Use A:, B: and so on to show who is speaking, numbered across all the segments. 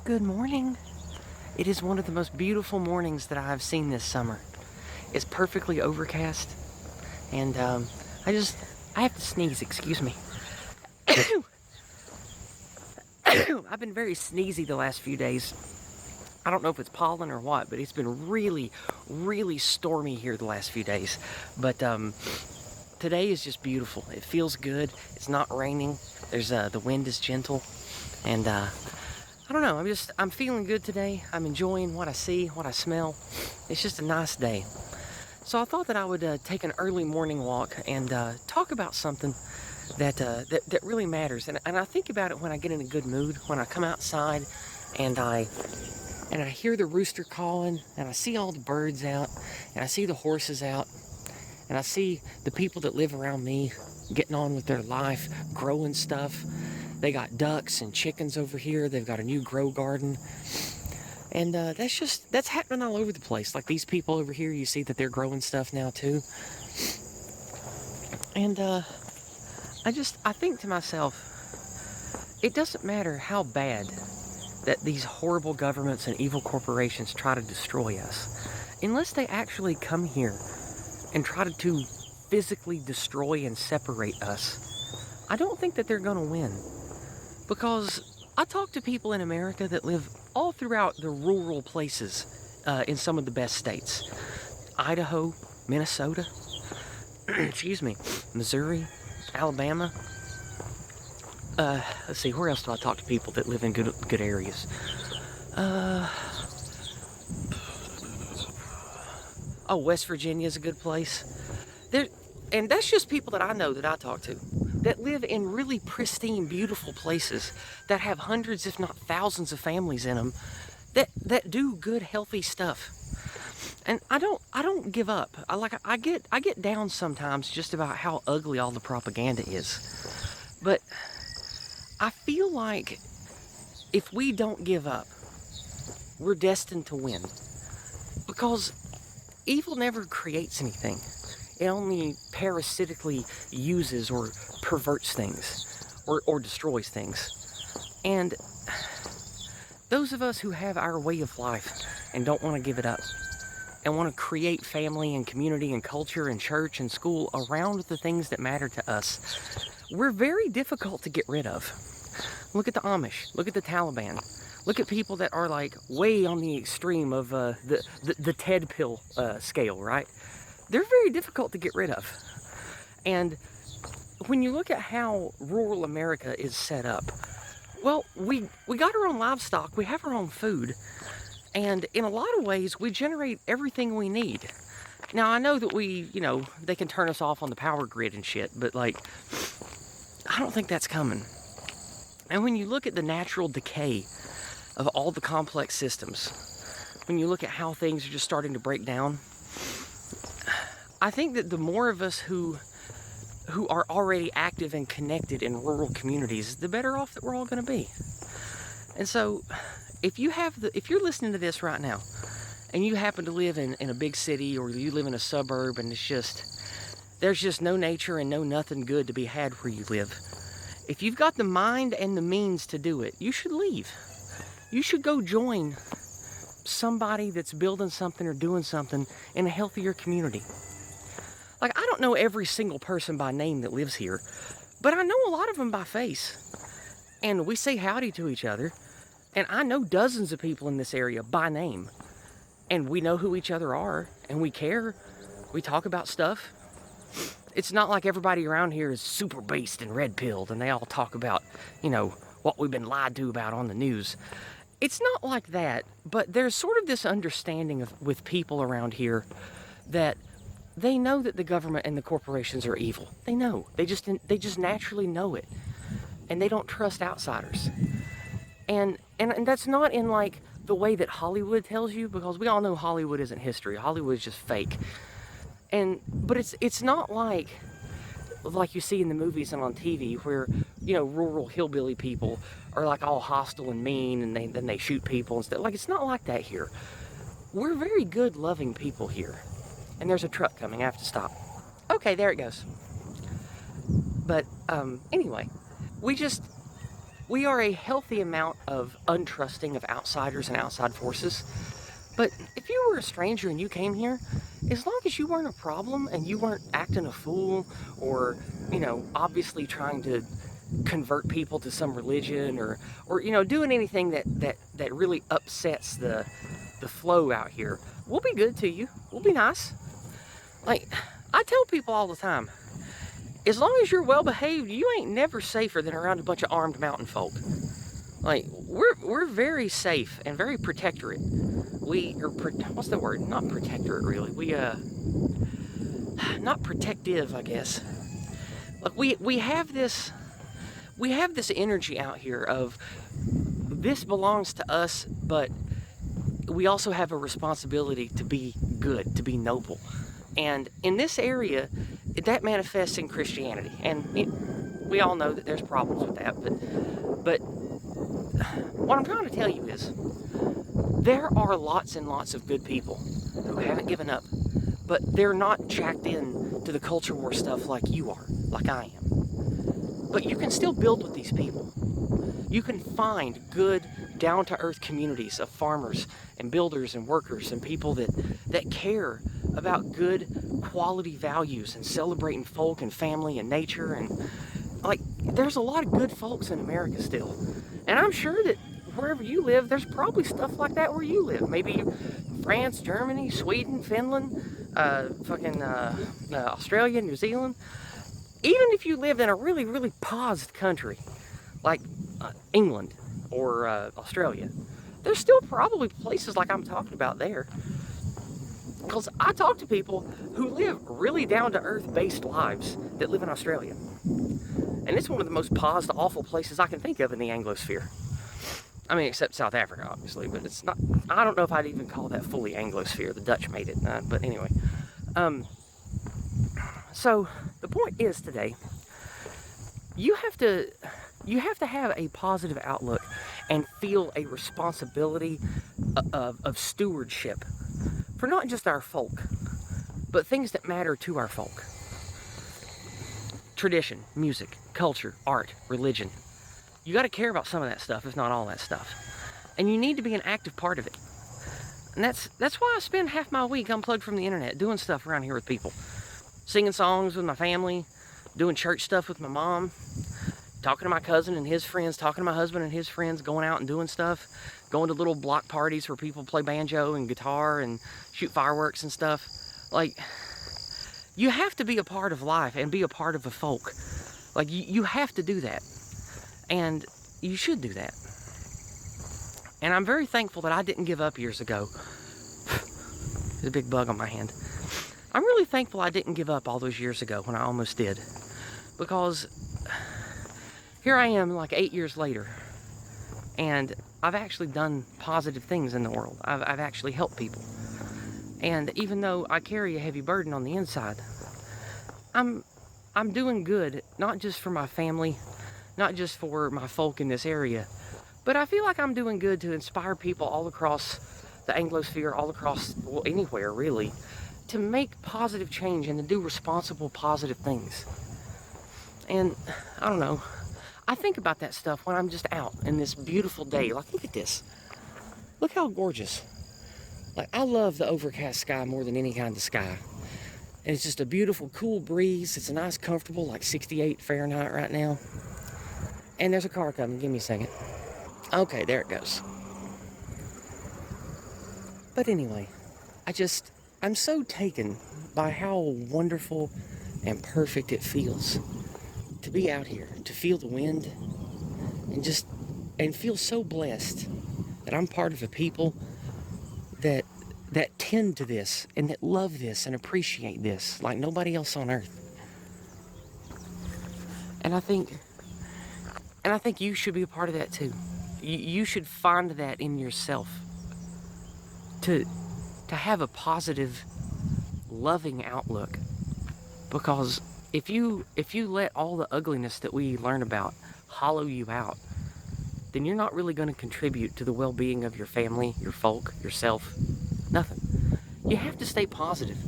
A: Good morning. It is one of the most beautiful mornings that I have seen this summer. It's perfectly overcast, and I have to sneeze, excuse me. I've been very sneezy the last few days. I don't know if it's pollen or what, but it's been really, really stormy here the last few days. But today is just beautiful. It feels good. It's not raining. The wind is gentle, and I don't know, I'm feeling good today. I'm enjoying what I see, what I smell. It's just a nice day. So I thought that I would take an early morning walk and talk about something that really matters. And I think about it when I get in a good mood, when I come outside and I hear the rooster calling, and I see all the birds out, and I see the horses out, and I see the people that live around me getting on with their life, growing stuff. They got ducks and chickens over here. They've got a new grow garden. And that's happening all over the place. Like these people over here, you see that they're growing stuff now too. And I think to myself, it doesn't matter how bad that these horrible governments and evil corporations try to destroy us, unless they actually come here and try to physically destroy and separate us. I don't think that they're going to win. Because I talk to people in America that live all throughout the rural places in some of the best states. Idaho, Minnesota, excuse me, Missouri, Alabama. Let's see, where else do I talk to people that live in good areas? West Virginia is a good place. And that's just people that I know that I talk to, that live in really pristine, beautiful places that have hundreds, if not thousands, of families in them that do good, healthy stuff. And I don't give up. I get down sometimes just about how ugly all the propaganda is. But I feel like if we don't give up, we're destined to win. Because evil never creates anything. It only parasitically uses or perverts things or destroys things. And those of us who have our way of life and don't want to give it up and want to create family and community and culture and church and school around the things that matter to us, we're very difficult to get rid of. Look at the Amish. Look at the Taliban. Look at people that are like way on the extreme of the TED pill scale, right? They're very difficult to get rid of. And when you look at how rural America is set up, well, we got our own livestock, we have our own food, and in a lot of ways, we generate everything we need. Now, I know that they can turn us off on the power grid and shit, but I don't think that's coming. And when you look at the natural decay of all the complex systems, when you look at how things are just starting to break down, I think that the more of us who are already active and connected in rural communities, the better off that we're all going to be. And so, if you're listening to this right now, and you happen to live in a big city, or you live in a suburb, and there's just no nature and no nothing good to be had where you live, if you've got the mind and the means to do it, you should leave. You should go join somebody that's building something or doing something in a healthier community. I don't know every single person by name that lives here, but I know a lot of them by face. And we say howdy to each other, and I know dozens of people in this area by name. And we know who each other are, and we care. We talk about stuff. It's not like everybody around here is super based and red-pilled, and they all talk about, what we've been lied to about on the news. It's not like that, but there's sort of this understanding with people around here that they know that the government and the corporations are evil. They know. They just naturally know it. And they don't trust outsiders. And that's not in the way that Hollywood tells you, because we all know Hollywood isn't history. Hollywood is just fake. But it's not like you see in the movies and on TV where, rural hillbilly people are all hostile and mean, and then they shoot people and stuff. It's not like that here. We're very good, loving people here. And there's a truck coming. I have to stop. Okay, there it goes. But anyway, We are a healthy amount of untrusting of outsiders and outside forces. But if you were a stranger and you came here, as long as you weren't a problem and you weren't acting a fool or, obviously trying to convert people to some religion or doing anything that really upsets the flow out here, we'll be good to you. We'll be nice. Like, I tell people all the time, as long as you're well behaved, you ain't never safer than around a bunch of armed mountain folk. Like, we're very safe and very protectorate. What's the word? Not protectorate, really. Not protective, I guess. Like, we have this energy out here of this belongs to us, but we also have a responsibility to be good, to be noble. And in this area, that manifests in Christianity. And we all know that there's problems with that, but what I'm trying to tell you is there are lots and lots of good people who haven't given up, but they're not jacked in to the culture war stuff like you are, like I am. But you can still build with these people. You can find good, down-to-earth communities of farmers and builders and workers and people that care about good quality values and celebrating folk and family and nature. And like, there's a lot of good folks in America still. And I'm sure that wherever you live, there's probably stuff like that where you live. Maybe France, Germany, Sweden, Finland, Australia, New Zealand. Even if you lived in a really, really paused country, like England or Australia, there's still probably places like I'm talking about there. Because I talk to people who live really down-to-earth based lives that live in Australia. And it's one of the most paused, awful places I can think of in the Anglosphere. I mean, except South Africa, obviously, but it's not, I don't know if I'd even call that fully Anglosphere. The Dutch made it, but anyway. So the point is today, you have to have a positive outlook and feel a responsibility of stewardship for not just our folk, but things that matter to our folk. Tradition, music, culture, art, religion. You got to care about some of that stuff, if not all that stuff. And you need to be an active part of it. And that's why I spend half my week unplugged from the internet, doing stuff around here with people. Singing songs with my family, doing church stuff with my mom, talking to my cousin and his friends, talking to my husband and his friends, going out and doing stuff, going to little block parties where people play banjo and guitar and shoot fireworks and stuff. Like, you have to be a part of life and be a part of a folk. Like, you have to do that. And you should do that. And I'm very thankful that I didn't give up years ago. There's a big bug on my hand. I'm really thankful I didn't give up all those years ago when I almost did. Because here I am like 8 years later. And I've actually done positive things in the world. I've actually helped people. And even though I carry a heavy burden on the inside, I'm doing good, not just for my family, not just for my folk in this area, but I feel like I'm doing good to inspire people all across the Anglosphere, all across, well, anywhere really, to make positive change and to do responsible, positive things. And I don't know, I think about that stuff when I'm just out in this beautiful day. Like, look at this. Look how gorgeous. Like, I love the overcast sky more than any kind of sky. And it's just a beautiful, cool breeze. It's a nice, comfortable, like 68 Fahrenheit right now. And there's a car coming. Give me a second. Okay, there it goes. But anyway, I'm so taken by how wonderful and perfect it feels to be out here, to feel the wind, and feel so blessed that I'm part of a people that tend to this and that love this and appreciate this like nobody else on earth. And I think you should be a part of that too. You should find that in yourself to have a positive, loving outlook. Because if you let all the ugliness that we learn about hollow you out, then you're not really going to contribute to the well-being of your family, your folk, yourself. Nothing. You have to stay positive.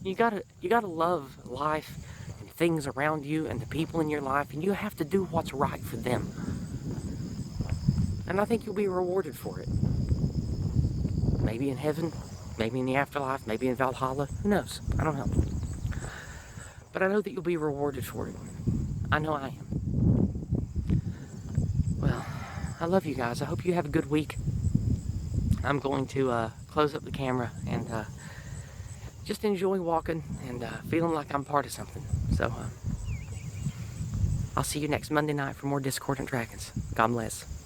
A: You gotta love life and things around you and the people in your life, and you have to do what's right for them. And I think you'll be rewarded for it. Maybe in heaven, maybe in the afterlife, maybe in Valhalla. Who knows? I don't know. But I know that you'll be rewarded for it. I know I am. Well, I love you guys. I hope you have a good week. I'm going to close up the camera and just enjoy walking and feeling like I'm part of something. So I'll see you next Monday night for more Discordant Dragons. God bless.